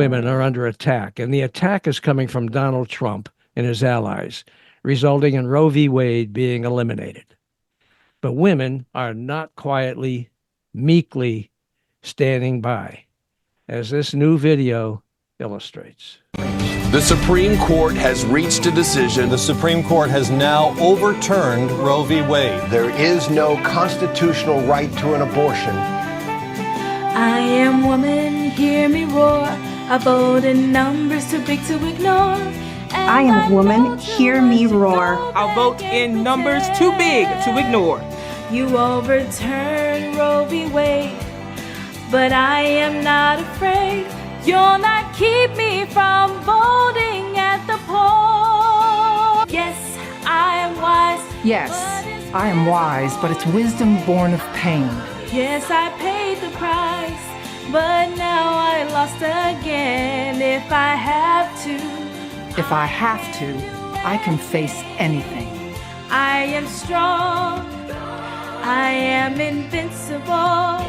women are under attack, and the attack is coming from Donald Trump and his allies, resulting in Roe v. Wade being eliminated. But women are not quietly, meekly standing by, as this new video illustrates. The Supreme Court has reached a decision. The Supreme Court has now overturned Roe v. Wade. There is no constitutional right to an abortion. I am woman, hear me roar. I vote in numbers too big to ignore. I am a woman, hear me roar. I'll vote in numbers too big to ignore. You overturn Roe v. Wade, but I am not afraid. You'll not keep me from voting at the poll. Yes, I am wise. Yes, I am wise, but it's wisdom born of pain. Yes, I paid the price, but now I lost again. If I have to, If I have to, I can face anything. I am strong. I am invincible.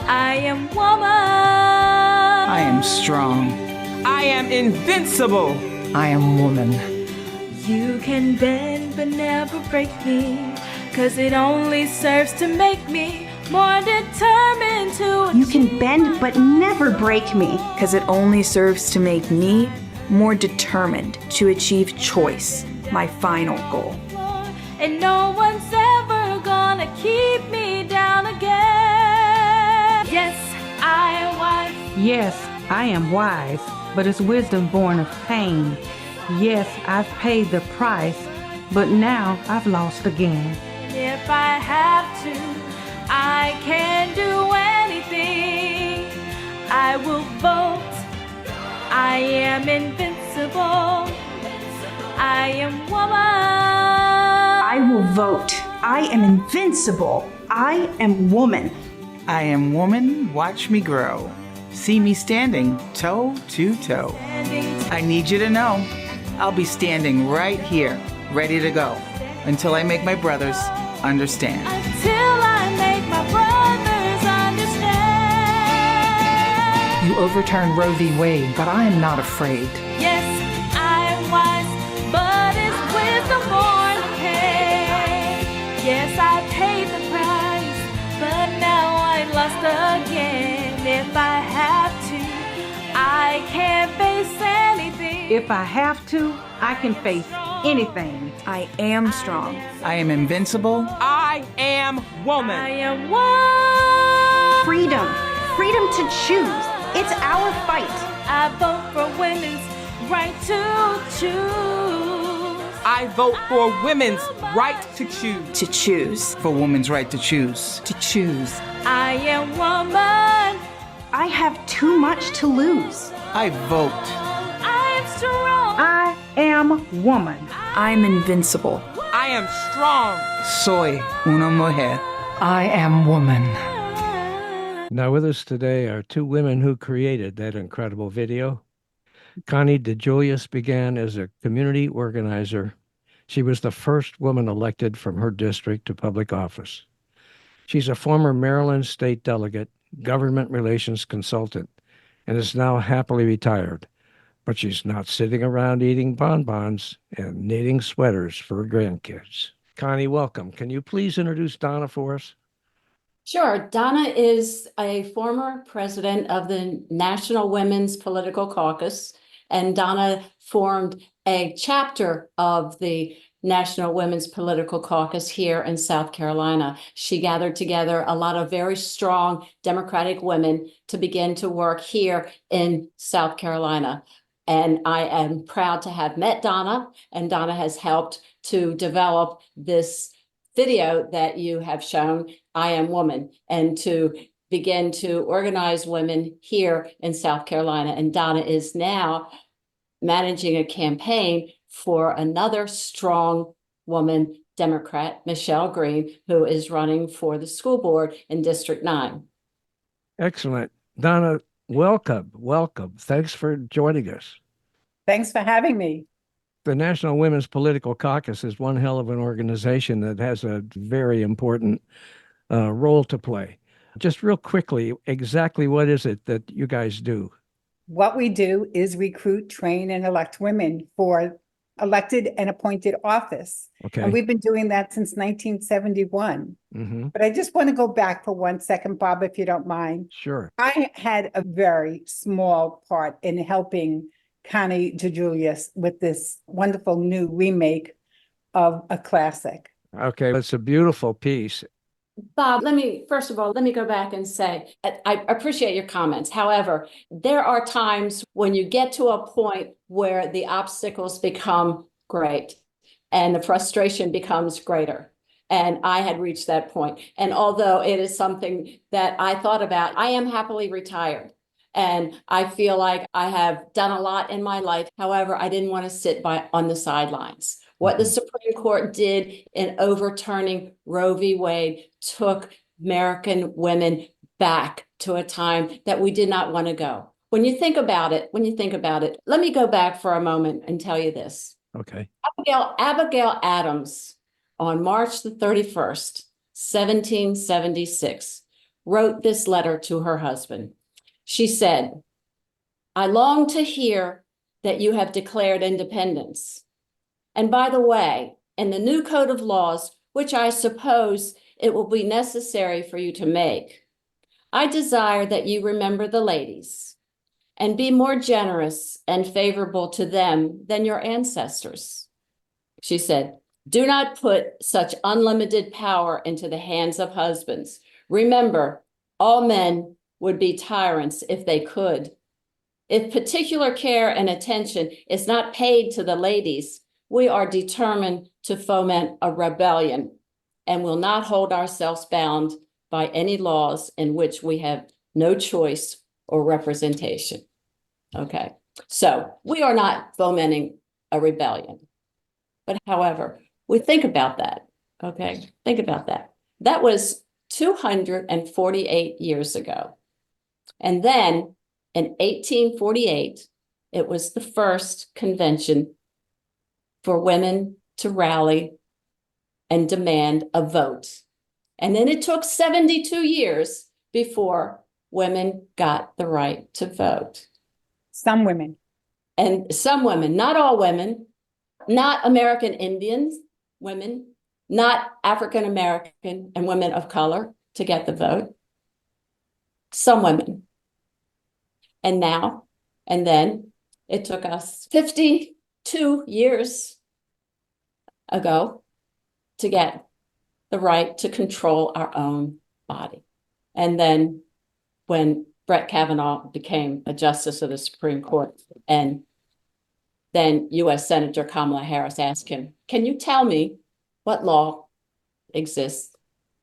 I am woman. I am strong. I am invincible. I am woman. You can bend but never break me, 'cause it only serves to make me more determined to You can bend but never break me. 'Cause it only serves to make me more determined to achieve choice, my final goal. and no one's ever gonna keep me down again. Yes, I am wise. Yes, I am wise, but it's wisdom born of pain. Yes, I've paid the price, but now I've lost again. If I have to, I can do anything. I will vote. I am invincible. I am woman. I will vote. I am invincible. I am woman. I am woman, watch me grow. See me standing toe to toe. I need you to know, I'll be standing right here, ready to go, until I make my brothers understand. Until I make my brothers understand. You overturned Roe v. Wade, but I am not afraid. Yes, I am wise, but it's wisdom born of pain. Yes, I paid the price, but now I lost again. If I have to, I can't face anything. If I have to, I can face anything. I am strong. I am invincible. I am woman. I am one. Freedom. Freedom to choose. It's our fight. I vote for women's right to choose. I vote for women's right to choose. To choose. For women's right to choose. To choose. I am woman. I have too much to lose. I vote. I am strong. I am woman. I'm invincible. I am strong. Soy una mujer. I am woman. Now with us today are two women who created that incredible video. Connie DeJuliis began as a community organizer. She was the first woman elected from her district to public office. She's a former Maryland state delegate, government relations consultant, and is now happily retired. But she's not sitting around eating bonbons and knitting sweaters for her grandkids. Connie, welcome. Can you please introduce Donna for us? Sure. Donna is a former president of the National Women's Political Caucus, and Donna formed a chapter of the National Women's Political Caucus here in South Carolina. She gathered together a lot of very strong Democratic women to begin to work here in South Carolina. And I am proud to have met Donna, and Donna has helped to develop this video that you have shown, I Am Woman, and to begin to organize women here in South Carolina. And Donna is now managing a campaign for another strong woman Democrat, Michelle Green, who is running for the school board in District 9. Excellent. Donna, welcome. Welcome. Thanks for joining us. Thanks for having me. The National Women's Political Caucus is one hell of an organization that has a very important role to play. Just real quickly, exactly what is it that you guys do? What we do is recruit, train, and elect women for elected and appointed office. Okay. And we've been doing that since 1971. Mm-hmm. But I just want to go back for 1 second, Bob, if you don't mind. Sure. I had a very small part in helping Connie DeJuliis with this wonderful new remake of a classic. Okay, it's a beautiful piece. Bob, first of all, let me go back and say, I appreciate your comments. However, there are times when you get to a point where the obstacles become great and the frustration becomes greater. And I had reached that point. And although it is something that I thought about, I am happily retired. And I feel like I have done a lot in my life. However, I didn't want to sit on the sidelines. What the Supreme Court did in overturning Roe v. Wade took American women back to a time that we did not want to go. When you think about it, let me go back for a moment and tell you this. Okay. Abigail Adams, on March the 31st, 1776, wrote this letter to her husband. She said, "I long to hear that you have declared independence. And by the way, in the new code of laws, which I suppose it will be necessary for you to make, I desire that you remember the ladies and be more generous and favorable to them than your ancestors." She said, "Do not put such unlimited power into the hands of husbands. Remember, all men would be tyrants if they could. If particular care and attention is not paid to the ladies, we are determined to foment a rebellion and will not hold ourselves bound by any laws in which we have no choice or representation." Okay, so we are not fomenting a rebellion. But however, we think about that, okay? Think about that. That was 248 years ago. And then in 1848, it was the first convention for women to rally and demand a vote. And then it took 72 years before women got the right to vote. Some women. And some women, not all women, not American Indians women, not African American and women of color to get the vote. Some women. And now, and then it took us 52 years ago to get the right to control our own body. And then when Brett Kavanaugh became a justice of the Supreme Court, and then U.S. Senator Kamala Harris asked him, "Can you tell me what law exists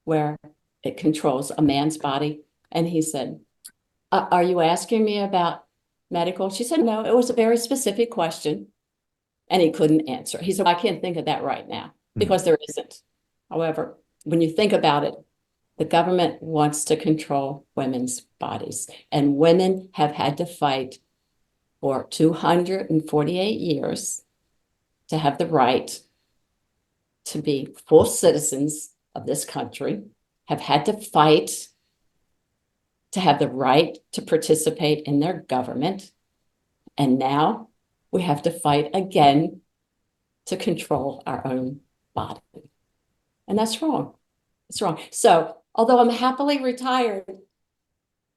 where it controls a man's body?" And he said, "Are you asking me about medical?" She said, "No, it was a very specific question." And he couldn't answer. He said, "I can't think of that right now," because there isn't. However, when you think about it, the government wants to control women's bodies, and women have had to fight for 248 years to have the right to be full citizens of this country, have had to fight to have the right to participate in their government. And now we have to fight again to control our own body. And that's wrong. It's wrong. So although I'm happily retired,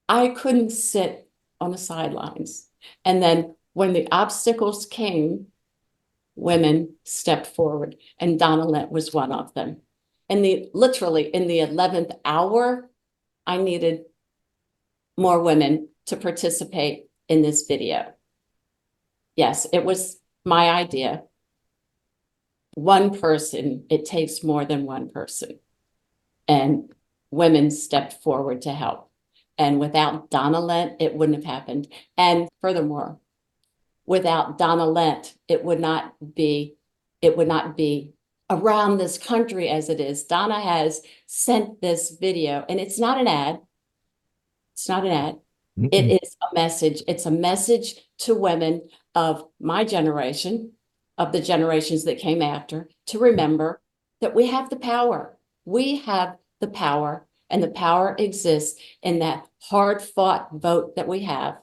I couldn't sit on the sidelines. And then when the obstacles came, women stepped forward, and Donna Lent was one of them. And literally in the 11th hour, I needed more women to participate in this video. Yes, it was my idea. One person, it takes more than one person. And women stepped forward to help. And without Donna Lent, it wouldn't have happened. And furthermore, without Donna Lent, it would not be around this country as it is. Donna has sent this video, and it's not an ad. It's not an ad. Mm-mm. It is a message. It's a message to women of my generation, of the generations that came after, to remember that we have the power. We have the power, and the power exists in that hard-fought vote that we have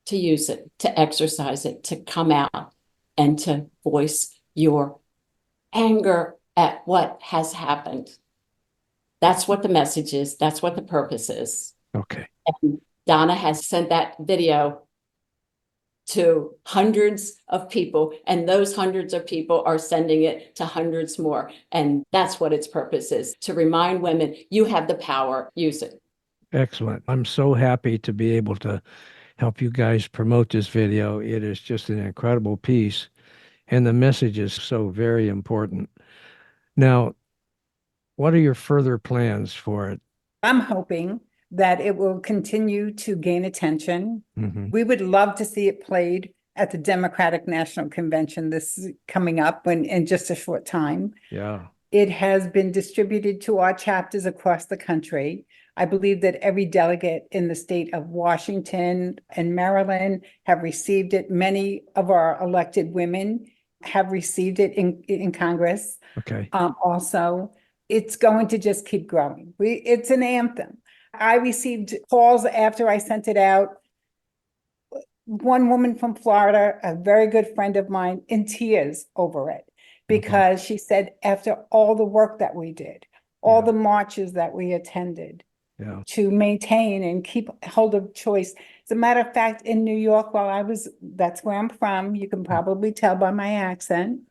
to use it, to exercise it, to come out and to voice your anger at what has happened. That's what the message is. That's what the purpose is. Okay. And Donna has sent that video to hundreds of people, and those hundreds of people are sending it to hundreds more. And that's what its purpose is, to remind women, you have the power, use it. Excellent. I'm so happy to be able to help you guys promote this video. It is just an incredible piece, and the message is so very important. Now, what are your further plans for it? I'm hoping that it will continue to gain attention. Mhm. We would love to see it played at the Democratic National Convention this coming up in just a short time. Yeah. It has been distributed to our chapters across the country. I believe that every delegate in the state of Washington and Maryland have received it. Many of our elected women have received it in Congress. Okay. Also, it's going to just keep growing. It's an anthem. I received calls after I sent it out. One woman from Florida, a very good friend of mine, in tears over it, because she said, after all the work that we did, all the marches that we attended, to maintain and keep hold of choice. As a matter of fact, in New York, that's where I'm from. You can probably tell by my accent.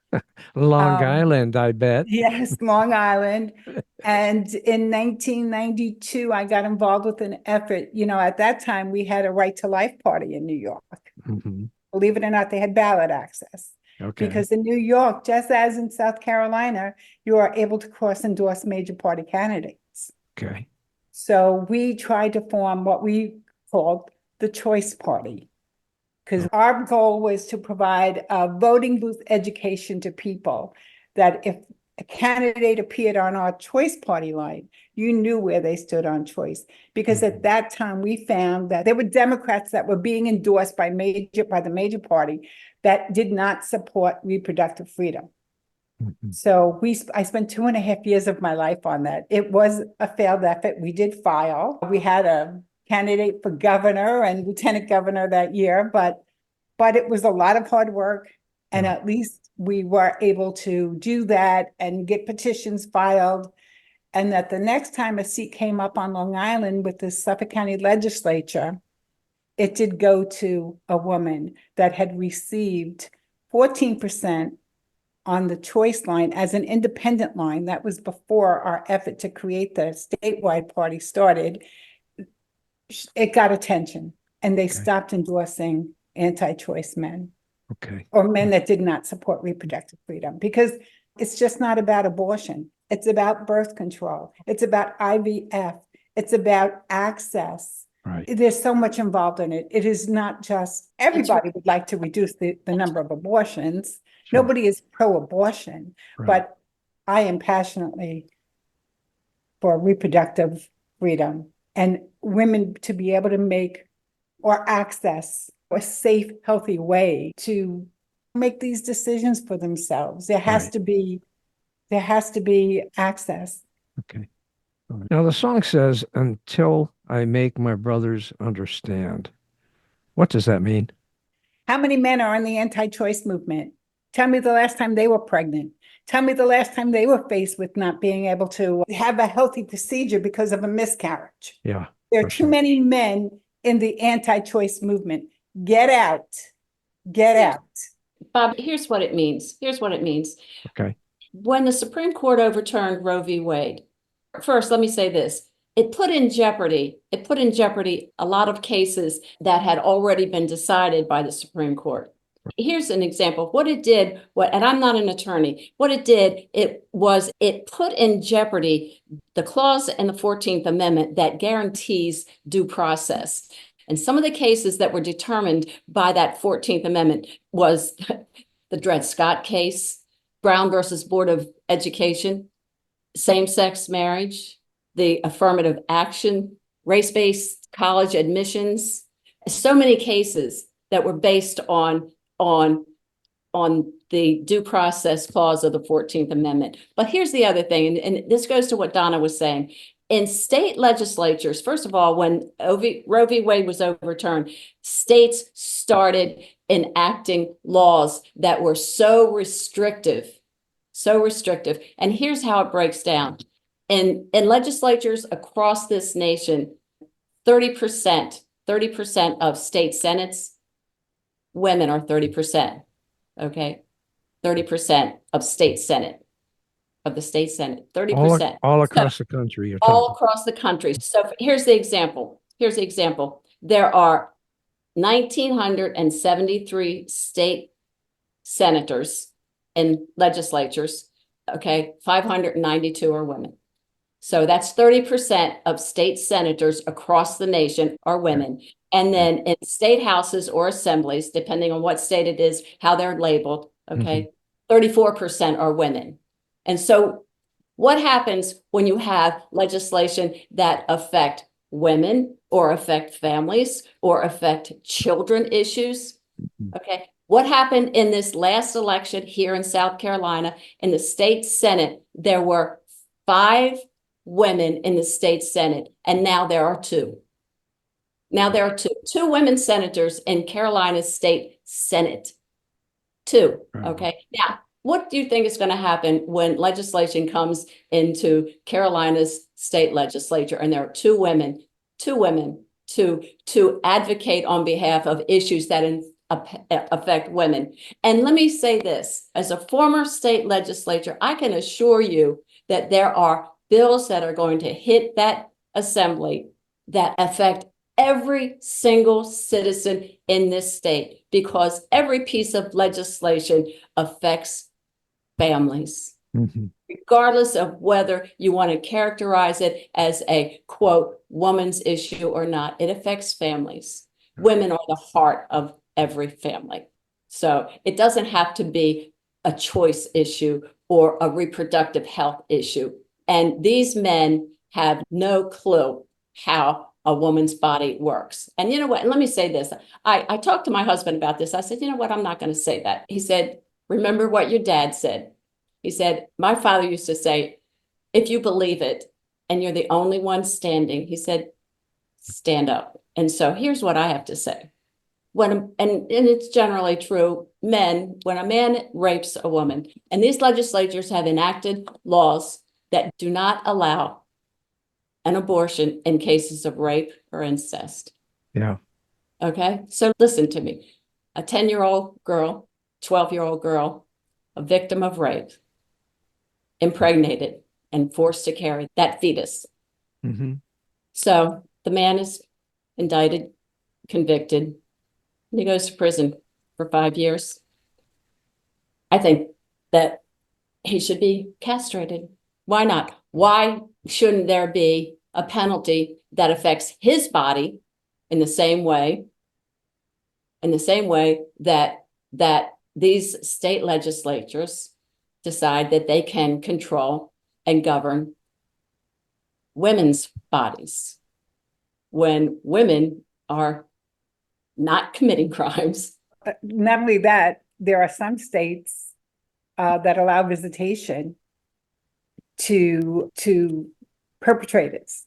Long Island, I bet. Yes, Long Island. And in 1992, I got involved with an effort. At that time, we had a Right to Life party in New York. Mm-hmm. Believe it or not, they had ballot access. Okay. Because in New York, just as in South Carolina, you are able to cross-endorse major party candidates. Okay. So we tried to form what we called the Choice Party, because our goal was to provide a voting booth education to people, that if a candidate appeared on our Choice Party line, you knew where they stood on choice. Because at that time, we found that there were Democrats that were being endorsed by the major party that did not support reproductive freedom. So I spent 2.5 years of my life on that. It was a failed effort. We did file. We had a candidate for governor and lieutenant governor that year, but it was a lot of hard work. And at least we were able to do that and get petitions filed. And that the next time a seat came up on Long Island with the Suffolk County Legislature, it did go to a woman that had received 14% on the choice line as an independent line. That was before our effort to create the statewide party started. It got attention, and they stopped endorsing anti-choice men. Okay. Or men that did not support reproductive freedom, because it's just not about abortion. It's about birth control. It's about IVF. It's about access. Right. There's so much involved in it. It is not just, everybody would like to reduce the number of abortions. Sure. Nobody is pro-abortion, Right. but I am passionately for reproductive freedom and women to be able to make or access a safe, healthy way to make these decisions for themselves. There has to be access. Okay. All right. Now the song says, "Until I make my brothers understand." What does that mean? How many men are in the anti-choice movement? Tell me the last time they were pregnant. Tell me the last time they were faced with not being able to have a healthy procedure because of a miscarriage. Yeah. There are too many men in the anti-choice movement. Get out. Get out. Bob, here's what it means. Here's what it means. Okay. When the Supreme Court overturned Roe v. Wade, first, let me say this. It put in jeopardy a lot of cases that had already been decided by the Supreme Court. Here's an example of what it did, and I'm not an attorney. What it did, it put in jeopardy the clause in the 14th Amendment that guarantees due process. And some of the cases that were determined by that 14th Amendment was the Dred Scott case, Brown versus Board of Education, same-sex marriage, the affirmative action, race-based college admissions, so many cases that were based on the due process clause of the 14th Amendment. But here's the other thing, and this goes to what Donna was saying. in state legislatures, first of all, when Roe v. Wade was overturned, states started enacting laws that were so restrictive. And here's how it breaks down. In legislatures across this nation, 30% of state senates, women are 30%. Okay, 30% of state senate, of the state senate, 30%. All across the country. All across the country. So here's the example. There are 1,973 state senators and legislatures. Okay, 592 are women. So that's 30% of state senators across the nation are women. And then in state houses or assemblies, depending on what state it is, how they're labeled, okay, 34% are women. And so what happens when you have legislation that affect women or affect families or affect children issues? Okay. What happened in this last election here in South Carolina in the state Senate? There were 5 women in the state Senate, and now there are 2. Now there are two women senators in Carolina's state Senate. 2. Okay. Now, what do you think is going to happen when legislation comes into Carolina's state legislature and there are 2 women to advocate on behalf of issues that affect women? And let me say this, as a former state legislator, I can assure you that there are bills that are going to hit that assembly that affect every single citizen in this state, because every piece of legislation affects families, regardless of whether you want to characterize it as a, quote, woman's issue or not. It affects families. Women are the heart of every family. So it doesn't have to be a choice issue or a reproductive health issue. And these men have no clue how a woman's body works. And you know what? And let me say this. I talked to my husband about this. I said, you know what? I'm not going to say that. He said, remember what your dad said. He said, my father used to say, if you believe it and you're the only one standing, he said, stand up. And so here's what I have to say. And it's generally true, when a man rapes a woman, and these legislatures have enacted laws that do not allow an abortion in cases of rape or incest. Yeah. Okay. So listen to me. A 10-year-old girl, 12-year-old girl, a victim of rape, impregnated and forced to carry that fetus. So the man is indicted, convicted, and he goes to prison for 5 years. I think that he should be castrated. Why not? Why shouldn't there be a penalty that affects his body in the same way that these state legislatures decide that they can control and govern women's bodies when women are not committing crimes? Not only that, there are some states that allow visitation to perpetrators.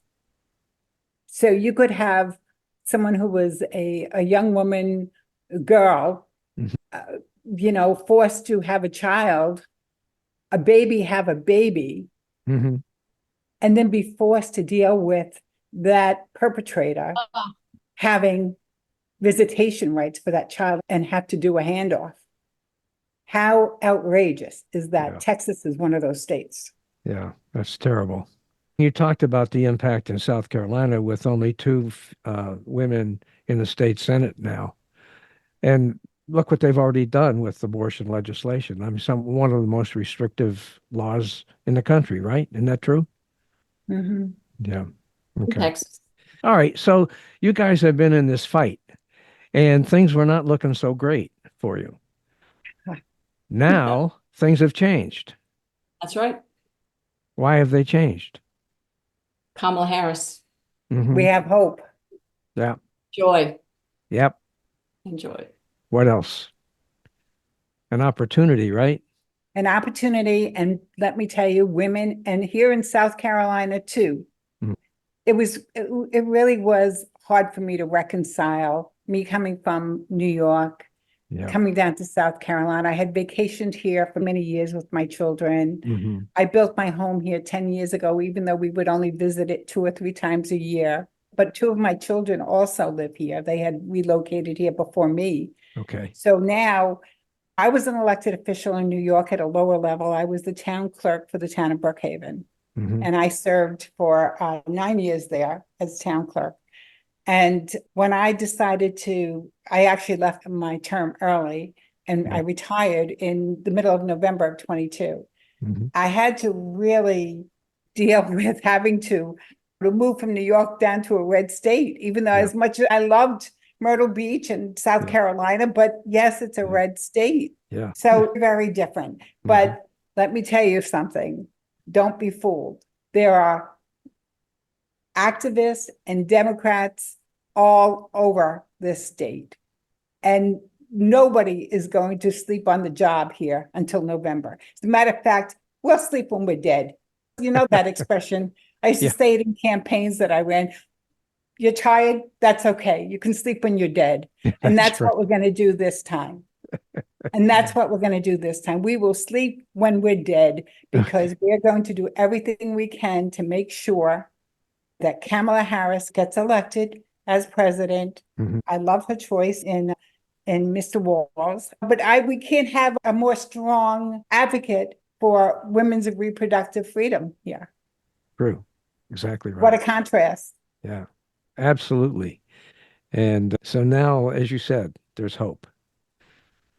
So you could have someone who was a young woman, girl, forced to have a child, have a baby, and then be forced to deal with that perpetrator having visitation rights for that child and have to do a handoff. How outrageous is that? Yeah. Texas is one of those states. Yeah, that's terrible. You talked about the impact in South Carolina with only 2 women in the state Senate now. And look what they've already done with abortion legislation. I mean, one of the most restrictive laws in the country, right? Isn't that true? Yeah. Okay. Texas. All right. So you guys have been in this fight and things were not looking so great for you. Now things have changed. That's right. Why have they changed? Kamala Harris. We have hope. Yeah. Joy. Yep. And joy. What else? An opportunity, right? An opportunity. And let me tell you, women, and here in South Carolina too, it really was hard for me to reconcile me coming from New York, coming down to South Carolina. I had vacationed here for many years with my children. I built my home here 10 years ago, even though we would only visit it 2 or 3 times a year. But 2 of my children also live here. They had relocated here before me. Okay. So now I was an elected official in New York at a lower level. I was the town clerk for the town of Brookhaven. And I served for 9 years there as town clerk. And when I decided I actually left my term early and I retired in the middle of November of 22. I had to really deal with having to move from New York down to a red state, even though as much as I loved Myrtle Beach and South Carolina, but yes, it's a red state. So very different. But let me tell you something. Don't be fooled. There are activists and Democrats all over this state. And nobody is going to sleep on the job here until November. As a matter of fact, we'll sleep when we're dead. You know that expression. I used to say it in campaigns that I ran. You're tired? That's okay. You can sleep when you're dead. And that's what we're going to do this time. And that's what we're going to do this time. We will sleep when we're dead because we're going to do everything we can to make sure that Kamala Harris gets elected as president. I love her choice in Mr. Walls, but we can't have a more strong advocate for women's reproductive freedom here. True. Exactly right. What a contrast. Yeah, absolutely. And so now, as you said, there's hope.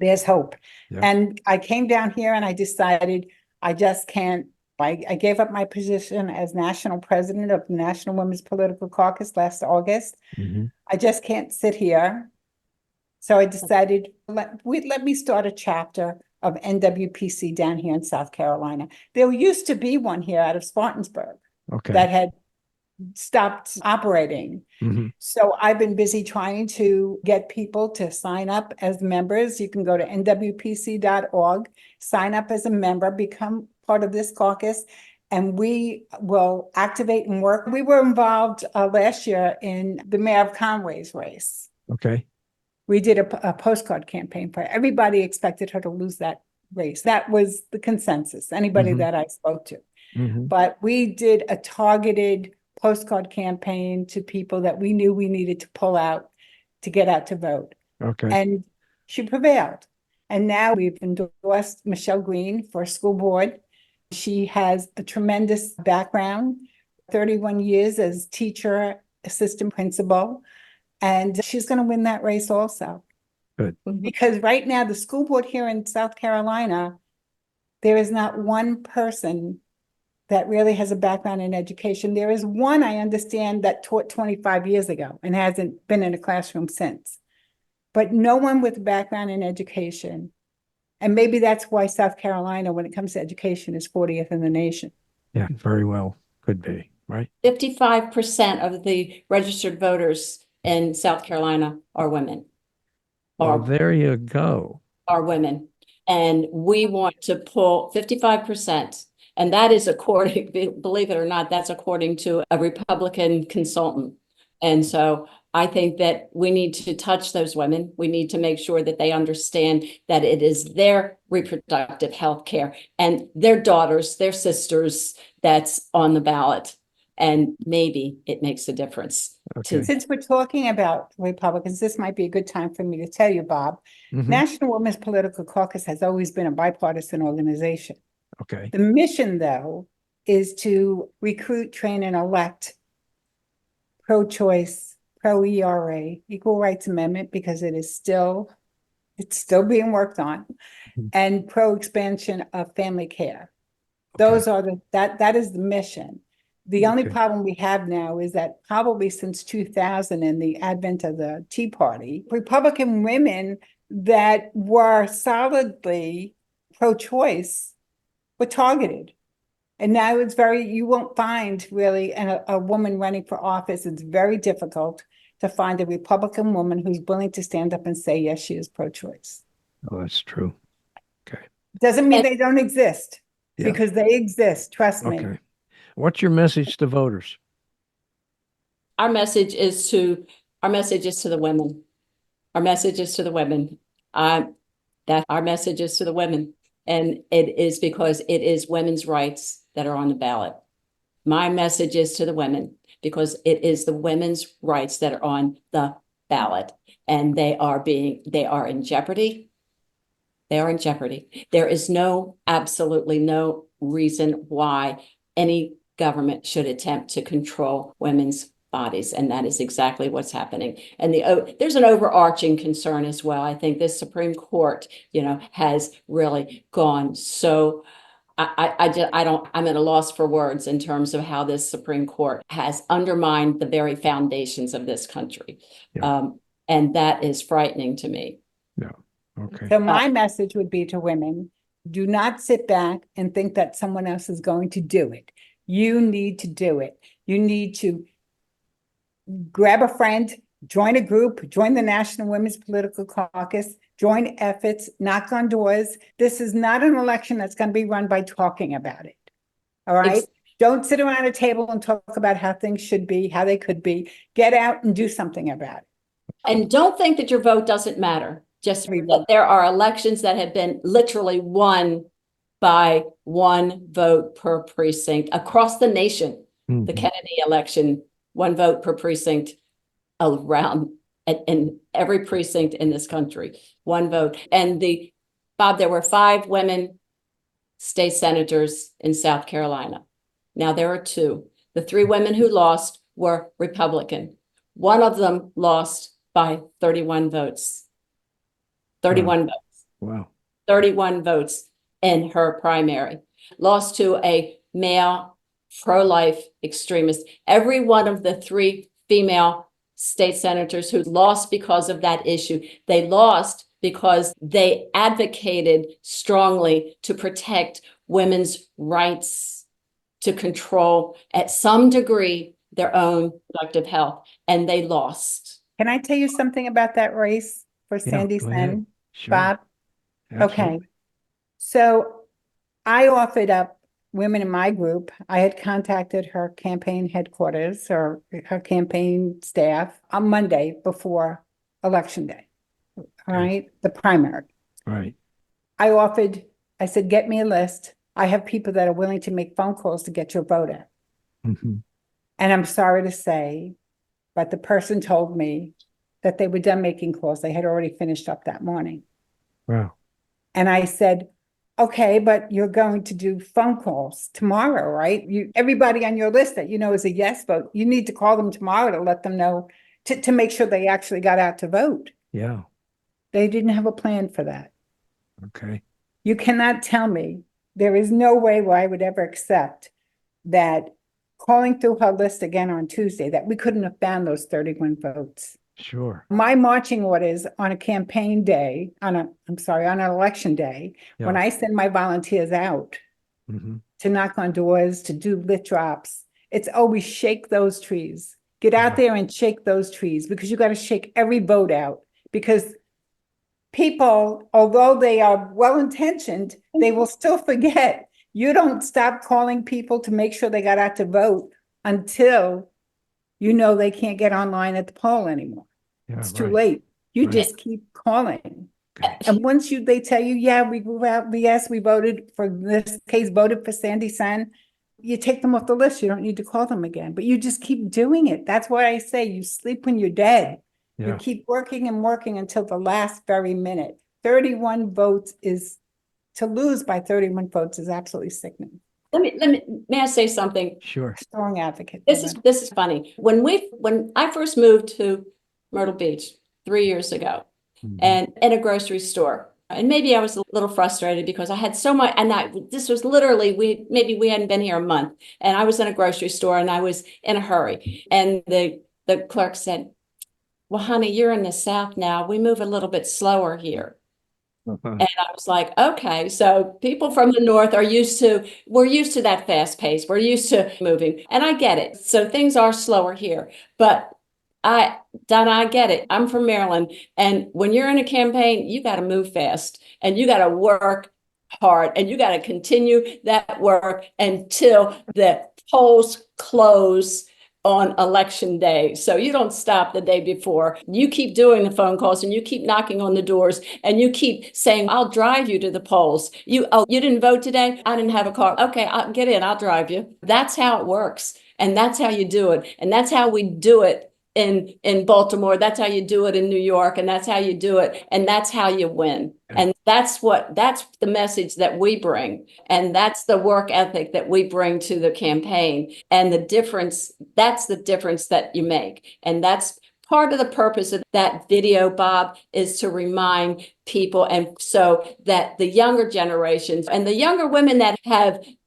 There's hope. And I came down here and I decided I just can't. I gave up my position as national president of the National Women's Political Caucus last August. I just can't sit here. So I decided, let me start a chapter of NWPC down here in South Carolina. There used to be one here out of Spartansburg that had stopped operating. So I've been busy trying to get people to sign up as members. You can go to nwpc.org, sign up as a member, become part of this caucus, and we will activate and work. We were involved last year in the Mayor of Conway's race. Okay. We did a postcard campaign for her. Everybody expected her to lose that race. That was the consensus, anybody that I spoke to. But we did a targeted postcard campaign to people that we knew we needed to pull out to get out to vote. And she prevailed. And now we've endorsed Michelle Green for school board. She has a tremendous background, 31 years as teacher, assistant principal, and she's going to win that race also. Good. Because right now, the school board here in South Carolina, there is not one person that really has a background in education. There is one, I understand, that taught 25 years ago and hasn't been in a classroom since. But no one with a background in education. And maybe that's why South Carolina, when it comes to education, is 40th in the nation. Yeah, very well. Could be, right? 55% of the registered voters in South Carolina are women. Well, there you go. Are women. And we want to pull 55%. And that is according, believe it or not, that's according to a Republican consultant. And so I think that we need to touch those women. We need to make sure that they understand that it is their reproductive health care and their daughters, their sisters that's on the ballot. And maybe it makes a difference. Since we're talking about Republicans, this might be a good time for me to tell you, Bob. National Women's Political Caucus has always been a bipartisan organization. The mission, though, is to recruit, train, and elect pro-choice, pro-ERA, Equal Rights Amendment, because it's still being worked on, and pro-expansion of family care. Those are that is the mission. The only problem we have now is that probably since 2000 and the advent of the Tea Party, Republican women that were solidly pro-choice were targeted. And now you won't find really a woman running for office. It's very difficult to find a Republican woman who's willing to stand up and say, yes, she is pro-choice. Oh, that's true. Doesn't mean they don't exist, because they exist. Trust me. What's your message to voters? our message is to the women. Our message is to the women. That our message is to the women. And it is because it is women's rights that are on the ballot. My message is to the women because it is the women's rights that are on the ballot. And they are in jeopardy. They are in jeopardy. There is absolutely no reason why any government should attempt to control women's bodies. And that is exactly what's happening. And there's an overarching concern as well. I think this Supreme Court, has really gone so. I'm at a loss for words in terms of how this Supreme Court has undermined the very foundations of this country. Yeah. And that is frightening to me. Yeah. Okay. So my message would be to women, do not sit back and think that someone else is going to do it. You need to do it. You need to grab a friend, join a group, join the National Women's Political Caucus, join efforts, knock on doors. This is not an election that's going to be run by talking about it. All right? Don't sit around a table and talk about how things should be, how they could be. Get out and do something about it. And don't think that your vote doesn't matter. Just that there are elections that have been literally won by one vote per precinct across the nation. Mm-hmm. The Kennedy election, one vote per precinct around in every precinct in this country, one vote. And Bob, there were 5 women state senators in South Carolina. Now there are 2. The 3 women who lost were Republican. One of them lost by 31 votes. 31 votes. Wow. 31 votes in her primary. Lost to a male pro-life extremist. Every one of the 3 female state senators who lost because of that issue, they lost because they advocated strongly to protect women's rights to control at some degree their own reproductive health, and they lost. Can I tell you something about that race for Sandy Sen, sure. Bob? Absolutely. Okay. So I offered up women in my group. I had contacted her campaign headquarters or her campaign staff on Monday before Election Day. All right, the primary. Right. I said, get me a list. I have people that are willing to make phone calls to get your vote out. Mm-hmm. And I'm sorry to say, but the person told me that they were done making calls. They had already finished up that morning. Wow. And I said, okay, but you're going to do phone calls tomorrow, right? Everybody on your list that is a yes vote, you need to call them tomorrow to let them know, to make sure they actually got out to vote. Yeah. They didn't have a plan for that. Okay. You cannot tell me, there is no way where I would ever accept that calling through her list again on Tuesday, that we couldn't have found those 31 votes. Sure. My marching orders on a campaign day, on an election day, when I send my volunteers out to knock on doors, to do lit drops, it's always shake those trees. Get out there and shake those trees, because you got to shake every vote out, because people, although they are well-intentioned, they will still forget. You don't stop calling people to make sure they got out to vote until they can't get online at the poll anymore. Yeah, it's too late. You just keep calling. Okay. And once they tell you, yeah, we voted for this case, voted for Sandy Sen, you take them off the list. You don't need to call them again, but you just keep doing it. That's why I say you sleep when you're dead. Yeah. You keep working and working until the last very minute. 31 votes to lose by 31 votes is absolutely sickening. May I say something? Sure. Strong advocate. This is funny. When I first moved to Myrtle Beach 3 years ago, and in a grocery store, and maybe I was a little frustrated because I had so much, and this was literally, we hadn't been here a month, and I was in a grocery store and I was in a hurry, and the clerk said, well, honey, you're in the South now. We move a little bit slower here. And I was like, okay, so people from the North we're used to that fast pace. We're used to moving, and I get it. So things are slower here, but Donna, I get it. I'm from Maryland. And when you're in a campaign, you got to move fast and you got to work hard and you got to continue that work until the polls close on election day. So you don't stop the day before. You keep doing the phone calls and you keep knocking on the doors and you keep saying, I'll drive you to the polls. You didn't vote today? I didn't have a car. Okay, I'll get in, I'll drive you. That's how it works. And that's how you do it. And that's how we do it in Baltimore. That's how you do it in New York. And that's how you do it. And that's how you win. And that's the message that we bring. And that's the work ethic that we bring to the campaign. And that's the difference that you make. And that's part of the purpose of that video, Bob, is to remind people, and so that the younger generations and the younger women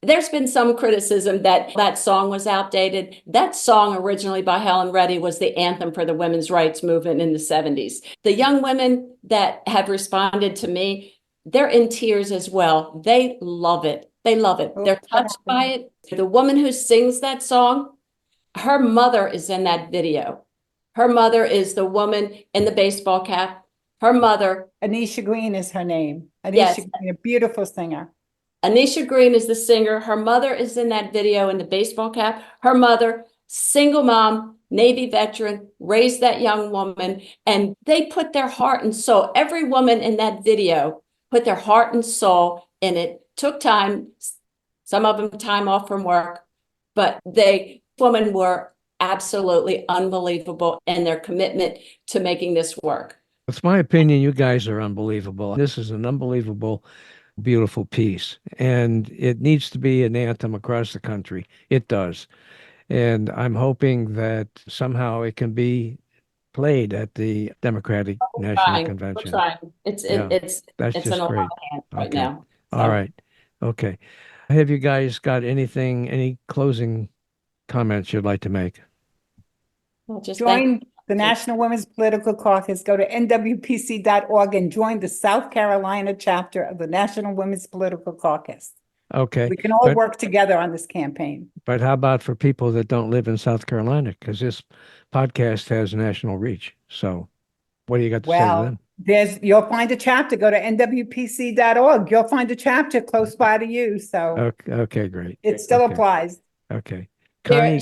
there's been some criticism that song was outdated. That song originally by Helen Reddy was the anthem for the women's rights movement in the 70s. The young women that have responded to me, they're in tears as well. They love it. They love it. They're touched by it. The woman who sings that song, her mother is in that video. Her mother is the woman in the baseball cap. Her mother. Anisha Green is her name. Anisha Yes. Green, a beautiful singer. Anisha Green is the singer. Her mother is in that video in the baseball cap. Her mother, single mom, Navy veteran, raised that young woman, and they put their heart and soul. Every woman in that video put their heart and soul in it, took time, some of them time off from work, but women were absolutely unbelievable in their commitment to making this work. It's my opinion, you guys are unbelievable. This is an unbelievable, beautiful piece. And it needs to be an anthem across the country. It does. And I'm hoping that somehow it can be played at the Democratic National Convention. We're trying. It's That's in just a great. lot of hands right Okay. now. All right. Okay. Have you guys got any closing comments you'd like to make? Well, just Join the National Women's Political Caucus. Go to nwpc.org and join the South Carolina chapter of the National Women's Political Caucus. Okay. We can all work together on this campaign. But how about for people that don't live in South Carolina? Because this podcast has national reach. So what do you got to say to them? You'll find a chapter. Go to nwpc.org. You'll find a chapter close by to you. So Okay, great. it still applies. Okay. Connie,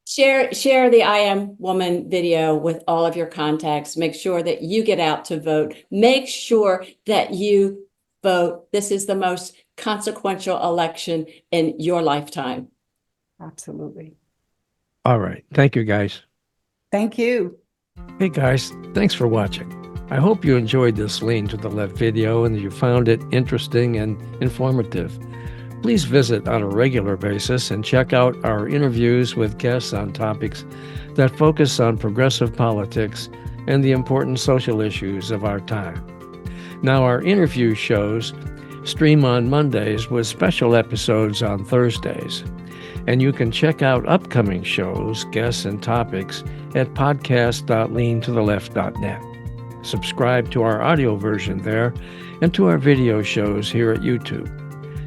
Share the I Am Woman video with all of your contacts. Make sure that you get out to vote. Make sure that you vote. This is the most consequential election in your lifetime. Absolutely. all right. Thank you, guys. Thank you. Hey, guys. Thanks for watching. I hope you enjoyed this Lean to the Left video and that you found it interesting and informative. Please visit on a regular basis and check out our interviews with guests on topics that focus on progressive politics and the important social issues of our time. Now, our interview shows stream on Mondays with special episodes on Thursdays. And you can check out upcoming shows, guests, and topics at podcast.leantotheleft.net. Subscribe to our audio version there and to our video shows here at YouTube.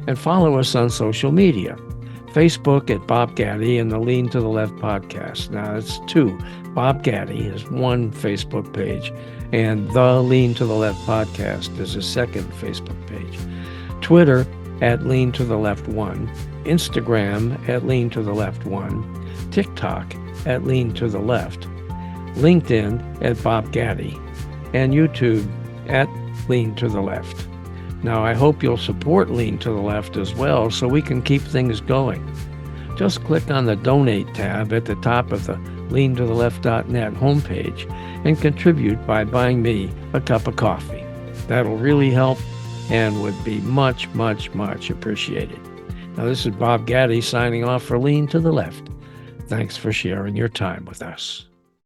And follow us on social media. Facebook at Bob Gaddy and the Lean to the Left podcast. Now, it's two. Bob Gaddy is one Facebook page, and the Lean to the Left podcast is a second Facebook page. Twitter at Lean to the Left 1. Instagram at Lean to the Left 1. TikTok at Lean to the Left. LinkedIn at Bob Gaddy. And YouTube at Lean to the Left. Now, I hope you'll support Lean to the Left as well so we can keep things going. Just click on the Donate tab at the top of the leantotheleft.net homepage and contribute by buying me a cup of coffee. That'll really help and would be much, much, much appreciated. Now, this is Bob Gaddy signing off for Lean to the Left. Thanks for sharing your time with us.